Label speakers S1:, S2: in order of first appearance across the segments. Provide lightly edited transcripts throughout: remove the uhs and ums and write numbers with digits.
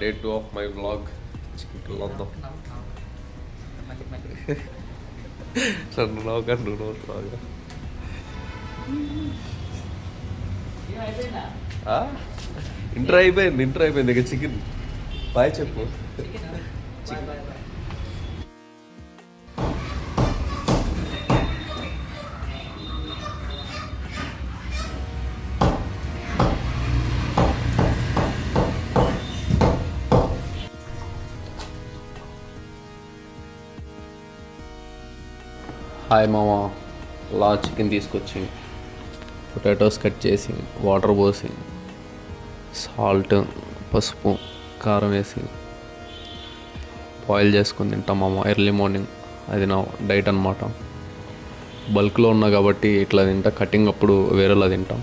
S1: Day 2 of my vlog. Chicken వద్దాం sir నువ్వు నవ్వకండి, నువ్వు నవ్వుతున్నావుగా. ఇంటర్ అయిపోయింది ఇక చికెన్ బాయ్ చెప్పు. హాయ్ మామ, అలా చికెన్ తీసుకొచ్చి పొటాటోస్ కట్ చేసి వాటర్ పోసి సాల్ట్ పసుపు కారం వేసి బాయిల్ చేసుకొని తింటాం మామ ఎర్లీ మార్నింగ్. అది నా డైట్ అనమాట. బల్క్లో ఉన్నా కాబట్టి ఇట్లా తింటా, కటింగ్ అప్పుడు వేరేలా తింటాం.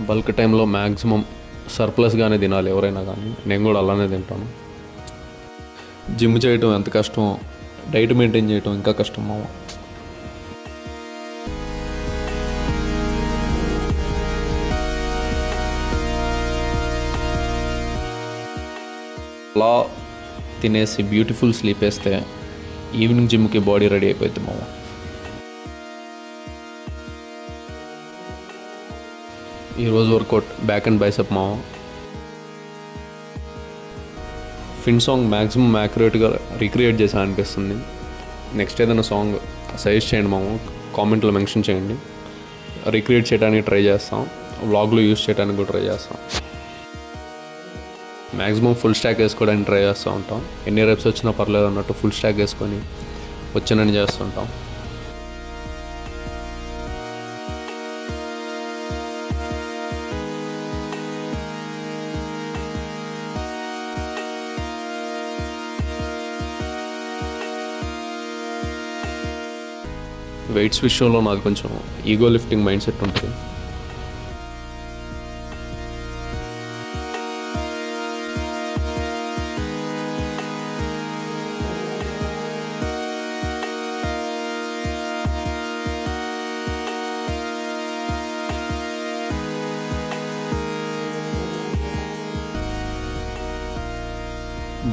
S1: బల్క్ టైంలో మ్యాక్సిమం సర్ప్లస్గానే తినాలి ఎవరైనా కానీ, నేను కూడా అలానే తింటాను. జిమ్ చేయటం ఎంత కష్టమో డైట్ మెయింటైన్ చేయటం ఇంకా కష్టం మామ. అలా తినేసి బ్యూటిఫుల్ స్లీప్ వేస్తే ఈవినింగ్ జిమ్కి బాడీ రెడీ అయిపోద్ది మామ. ఈరోజు వర్కౌట్ బ్యాక్ అండ్ బైసెప్ మామ. ఫిన్ సాంగ్ మ్యాక్సిమం యాక్యురేట్గా రీక్రియేట్ చేసా అనిపిస్తుంది. నెక్స్ట్ ఏదైనా సాంగ్ సజెస్ట్ చేయండి మామ, కామెంట్లో మెన్షన్ చేయండి. రీక్రియేట్ చేయడానికి ట్రై చేస్తాం, వ్లాగ్లో యూస్ చేయడానికి కూడా ట్రై చేస్తాం. మ్యాక్సిమం ఫుల్ స్టాక్ వేసుకోవడానికి ట్రై చేస్తూ ఉంటాం. ఎన్ని రెప్స్ వచ్చినా పర్లేదు అన్నట్టు ఫుల్ స్టాక్ వేసుకొని వచ్చినని చేస్తుంటాం. వెయిట్స్ విషయంలో నాది కొంచెం ఈగో లిఫ్టింగ్ మైండ్ సెట్ ఉంటుంది.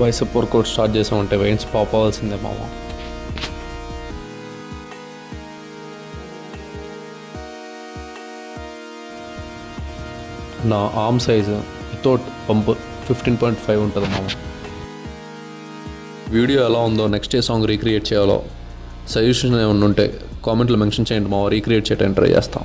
S1: బైసెప్ వర్కౌట్ స్టార్ట్ చేసామంటే వెయిట్స్ పాప్ అవ్వాల్సిందే మామ. నా ఆర్మ్ సైజు వితౌట్ పంప్ 15.5 ఉంటుంది మామ. వీడియో ఎలా ఉందో, నెక్స్ట్ ఏ సాంగ్ రీక్రియేట్ చేయాలో సజెషన్ ఏమైనా ఉంటే కామెంట్లో మెన్షన్ చేయండి మామ, రీక్రియేట్ చేయడానికి ట్రై చేస్తాం.